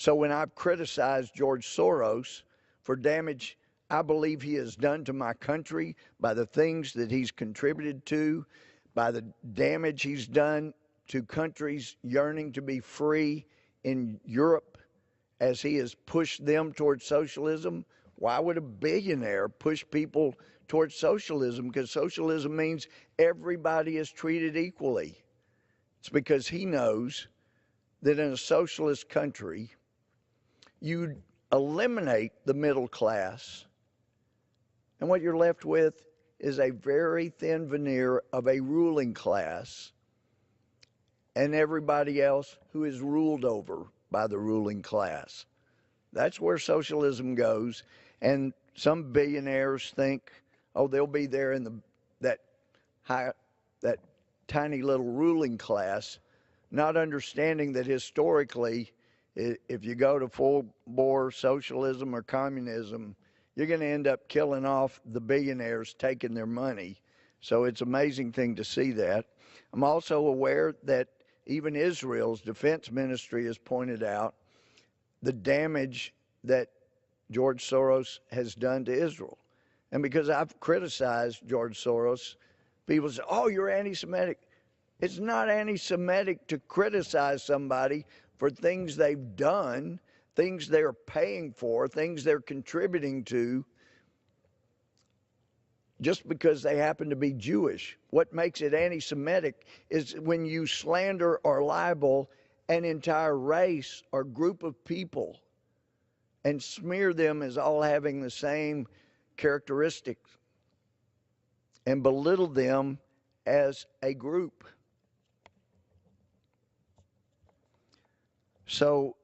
So when I've criticized George Soros for damage I believe he has done to my country by the things that he's contributed to, by the damage he's done to countries yearning to be free in Europe as he has pushed them towards socialism. Why would a billionaire push people towards socialism? Because socialism means everybody is treated equally. It's because he knows that in a socialist country, you eliminate the middle class, and what you're left with is a very thin veneer of a ruling class and everybody else who is ruled over by the ruling class. That's where socialism goes. And some billionaires think, oh, they'll be there in that tiny little ruling class, not understanding that historically, if you go to full-bore socialism or communism, you're going to end up killing off the billionaires taking their money. So it's an amazing thing to see that. I'm also aware that even Israel's defense ministry has pointed out the damage that George Soros has done to Israel. And because I've criticized George Soros, people say, oh, you're anti-Semitic. It's not anti-Semitic to criticize somebody for things they've done, things they're paying for, things they're contributing to, just because they happen to be Jewish. What makes it anti-Semitic is when you slander or libel an entire race or group of people and smear them as all having the same characteristics and belittle them as a group. So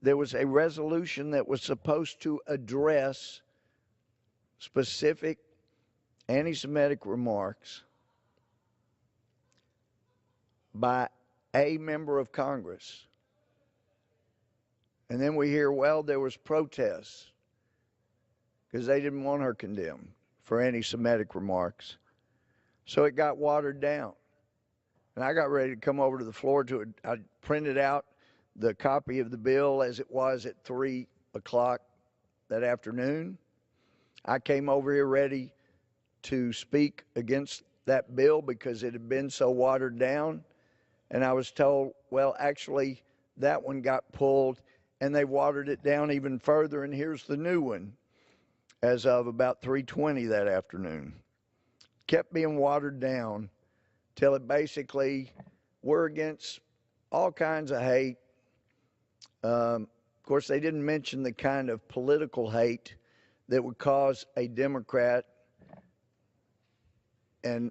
there was a resolution that was supposed to address specific anti-Semitic remarks by a member of Congress. And then we hear, well, there was protests because they didn't want her condemned for anti-Semitic remarks. So it got watered down. And I got ready to come over to the floor to it. I printed out the copy of the bill as it was at 3 o'clock that afternoon. I came over here ready to speak against that bill because it had been so watered down. And I was told, well, actually, that one got pulled and they watered it down even further, and here's the new one as of about 3:20 that afternoon. Kept being watered down till it basically, we're against all kinds of hate. Of course, they didn't mention the kind of political hate that would cause a Democrat, and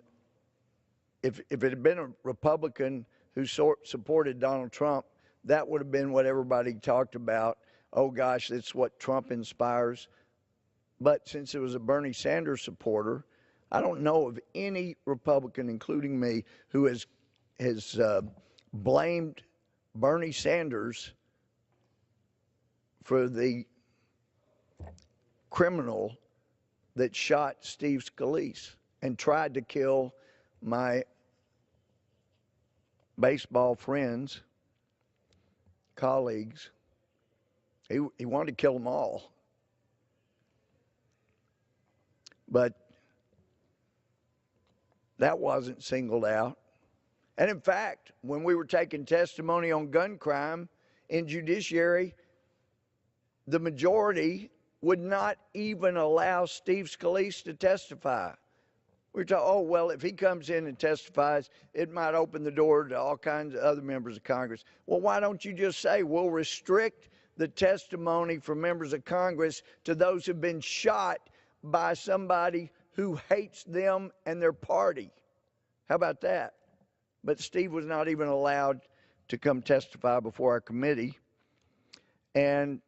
if it had been a Republican who supported Donald Trump, that would have been what everybody talked about. Oh gosh, that's what Trump inspires. But since it was a Bernie Sanders supporter, I don't know of any Republican, including me, who has blamed Bernie Sanders for the criminal that shot Steve Scalise and tried to kill my baseball friends, colleagues. He wanted to kill them all. But that wasn't singled out. And in fact, when we were taking testimony on gun crime in judiciary, the majority would not even allow Steve Scalise to testify. We were told, oh, well, if he comes in and testifies, it might open the door to all kinds of other members of Congress. Well, why don't you just say, we'll restrict the testimony from members of Congress to those who've been shot by somebody who hates them and their party? How about that? But Steve was not even allowed to come testify before our committee. And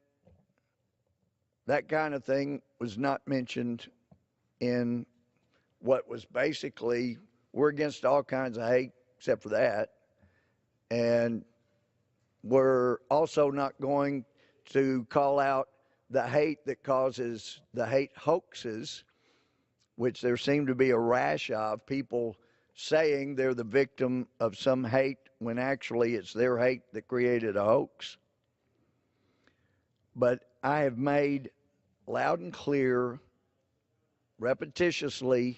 that kind of thing was not mentioned in what was basically, we're against all kinds of hate except for that. And we're also not going to call out the hate that causes the hate hoaxes, which there seemed to be a rash of, people saying they're the victim of some hate when actually it's their hate that created a hoax. But I have made loud and clear, repetitiously,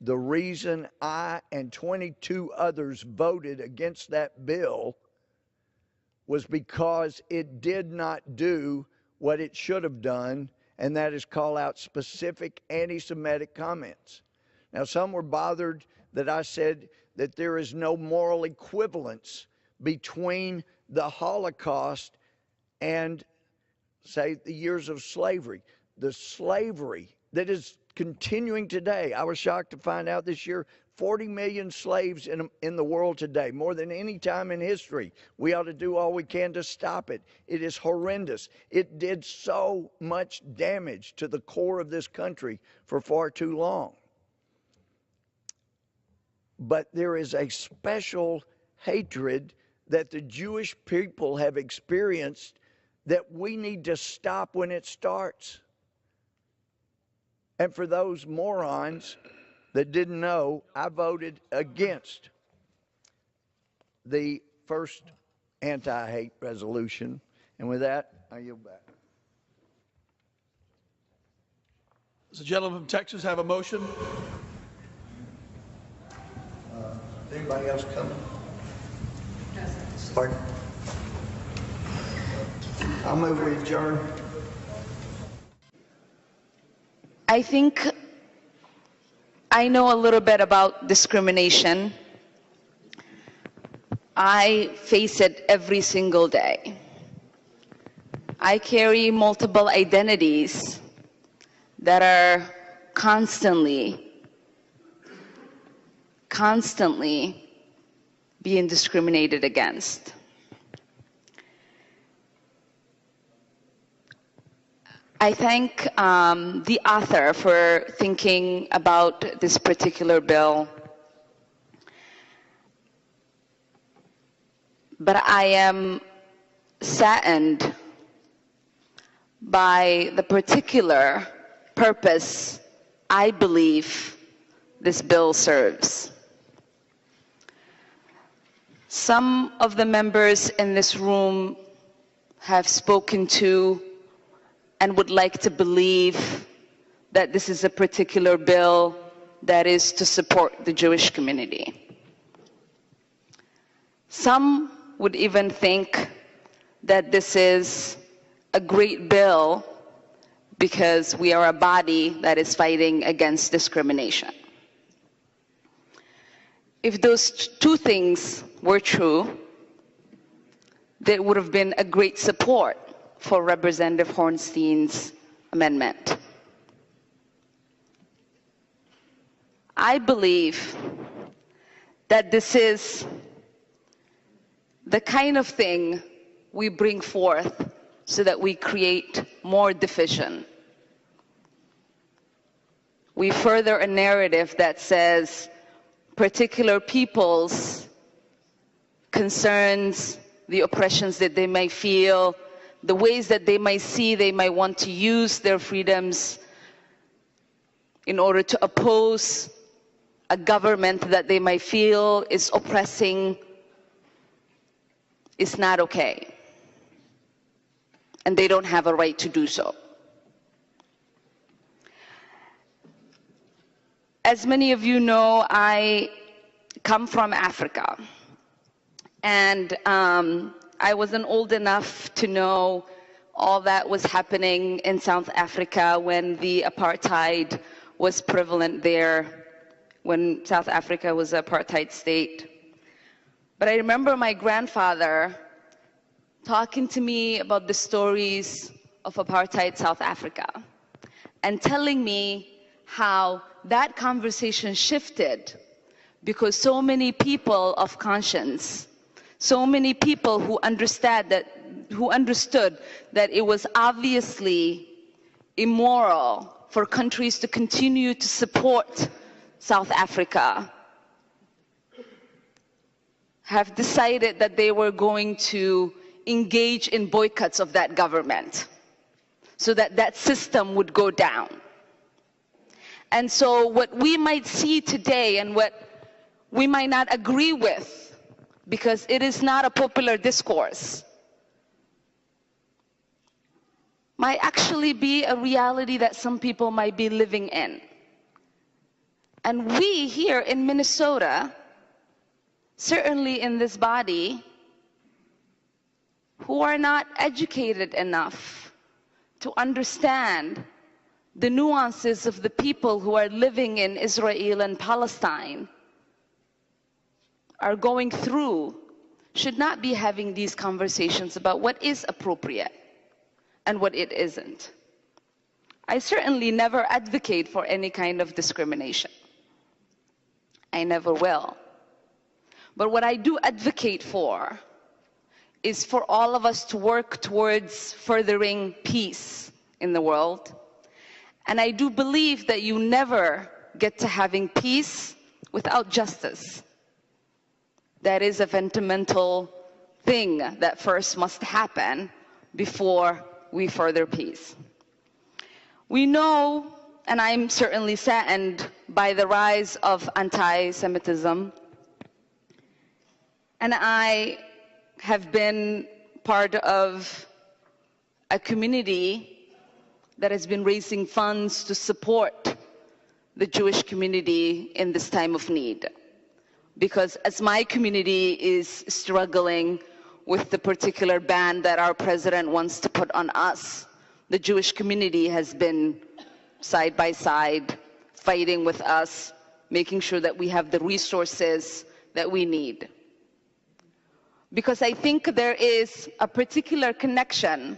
the reason I and 22 others voted against that bill was because it did not do what it should have done, and that is call out specific anti-Semitic comments. Now, some were bothered that I said that there is no moral equivalence between the Holocaust and, say, the years of slavery. The slavery that is continuing today. I was shocked to find out this year 40 million slaves in the world today, more than any time in history. We ought to do all we can to stop it. It is horrendous. It did so much damage to the core of this country for far too long. But there is a special hatred that the Jewish people have experienced that we need to stop when it starts. And for those morons that didn't know, I voted against the first anti-hate resolution. And with that, I yield back. Does the gentleman from Texas have a motion? Anybody else coming? Pardon? I'll move we adjourn. I think I know a little bit about discrimination. I face it every single day. I carry multiple identities that are constantly being discriminated against. I thank the author for thinking about this particular bill, but I am saddened by the particular purpose I believe this bill serves. Some of the members in this room have spoken to and would like to believe that this is a particular bill that is to support the Jewish community. Some would even think that this is a great bill because we are a body that is fighting against discrimination. If those two things were true, there would have been a great support for Representative Hornstein's amendment. I believe that this is the kind of thing we bring forth so that we create more division. We further a narrative that says particular people's concerns, the oppressions that they may feel, the ways that they might see they might want to use their freedoms in order to oppose a government that they might feel is oppressing, is not okay. And they don't have a right to do so. As many of you know, I come from Africa. And I wasn't old enough to know all that was happening in South Africa when the apartheid was prevalent there, when South Africa was an apartheid state. But I remember my grandfather talking to me about the stories of apartheid South Africa and telling me how that conversation shifted because so many people of conscience, so many people who understood that it was obviously immoral for countries to continue to support South Africa have decided that they were going to engage in boycotts of that government so that that system would go down. And so what we might see today and what we might not agree with because it is not a popular discourse, might actually be a reality that some people might be living in. And we here in Minnesota, certainly in this body, who are not educated enough to understand the nuances of the people who are living in Israel and Palestine, are going through, should not be having these conversations about what is appropriate and what it isn't. I certainly never advocate for any kind of discrimination. I never will. But what I do advocate for is for all of us to work towards furthering peace in the world. And I do believe that you never get to having peace without justice. That is a fundamental thing that first must happen before we further peace. We know, and I'm certainly saddened by the rise of anti-Semitism, and I have been part of a community that has been raising funds to support the Jewish community in this time of need. Because as my community is struggling with the particular ban that our president wants to put on us, the Jewish community has been side by side, fighting with us, making sure that we have the resources that we need. Because I think there is a particular connection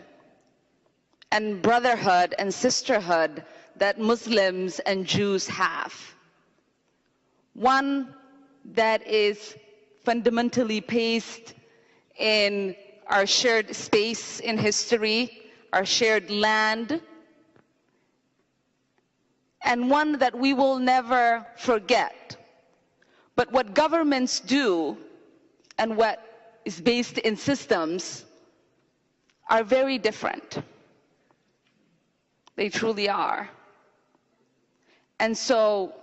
and brotherhood and sisterhood that Muslims and Jews have. One that is fundamentally based in our shared space in history, our shared land, and one that we will never forget. But what governments do and what is based in systems are very different. They truly are. And so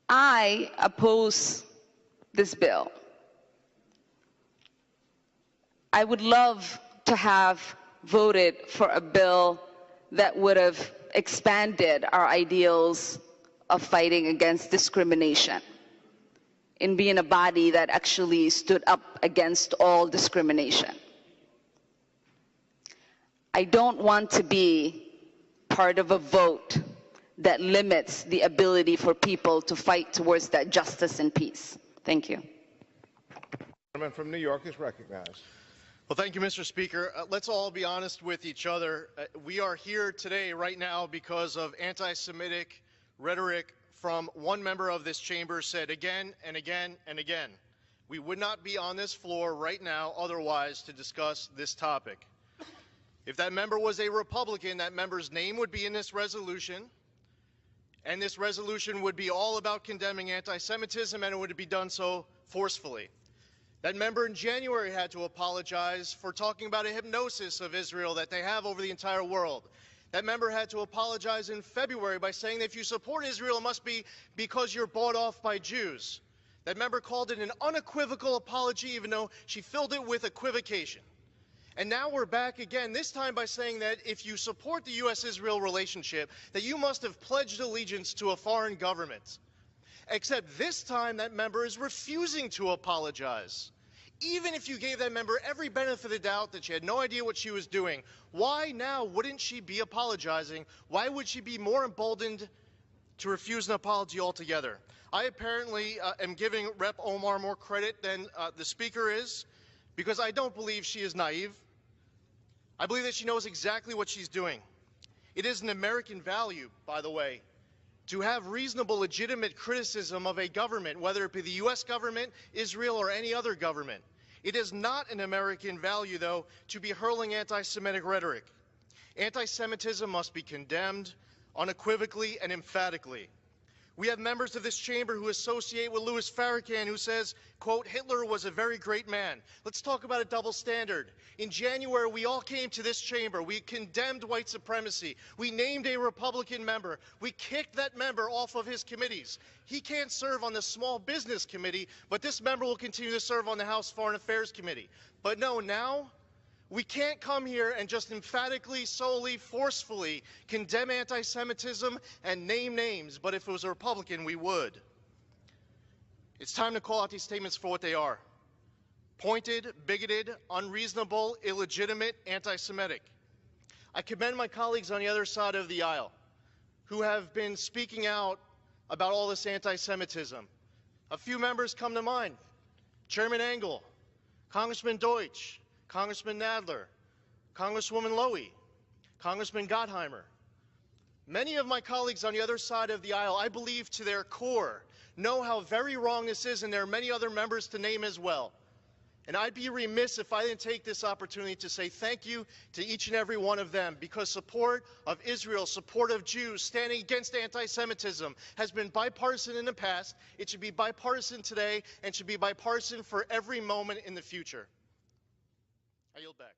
I oppose this bill. I would love to have voted for a bill that would have expanded our ideals of fighting against discrimination, in being a body that actually stood up against all discrimination. I don't want to be part of a vote that limits the ability for people to fight towards that justice and peace. Thank you. The gentleman from New York is recognized. Well, thank you, Mr. Speaker. Let's all be honest with each other. We are here today, right now, because of anti-Semitic rhetoric from one member of this chamber said again and again and again. We would not be on this floor right now otherwise to discuss this topic. If that member was a Republican, that member's name would be in this resolution, and this resolution would be all about condemning anti-Semitism, and it would be done so forcefully. That member in January had to apologize for talking about a hypnosis of Israel that they have over the entire world. That member had to apologize in February by saying that if you support Israel, it must be because you're bought off by Jews. That member called it an unequivocal apology, even though she filled it with equivocation. And now we're back again, this time by saying that if you support the U.S.-Israel relationship, that you must have pledged allegiance to a foreign government. Except this time that member is refusing to apologize. Even if you gave that member every benefit of the doubt that she had no idea what she was doing, why now wouldn't she be apologizing? Why would she be more emboldened to refuse an apology altogether? I apparently am giving Rep. Omar more credit than the Speaker is, because I don't believe she is naive. I believe that she knows exactly what she's doing. It is an American value, by the way, to have reasonable, legitimate criticism of a government, whether it be the U.S. government, Israel, or any other government. It is not an American value, though, to be hurling anti-Semitic rhetoric. Anti-Semitism must be condemned unequivocally and emphatically. We have members of this chamber who associate with Louis Farrakhan, who says, quote, Hitler was a very great man. Let's talk about a double standard. In January, we all came to this chamber. We condemned white supremacy. We named a Republican member. We kicked that member off of his committees. He can't serve on the Small Business Committee, but this member will continue to serve on the House Foreign Affairs Committee. But no, now we can't come here and just emphatically, solely, forcefully condemn anti-Semitism and name names, but if it was a Republican, we would. It's time to call out these statements for what they are. Pointed, bigoted, unreasonable, illegitimate, anti-Semitic. I commend my colleagues on the other side of the aisle who have been speaking out about all this anti-Semitism. A few members come to mind. Chairman Engel, Congressman Deutsch, Congressman Nadler, Congresswoman Lowy, Congressman Gottheimer. Many of my colleagues on the other side of the aisle, I believe to their core, know how very wrong this is, and there are many other members to name as well. And I'd be remiss if I didn't take this opportunity to say thank you to each and every one of them, because support of Israel, support of Jews, standing against anti-Semitism has been bipartisan in the past. It should be bipartisan today and should be bipartisan for every moment in the future. I yield back.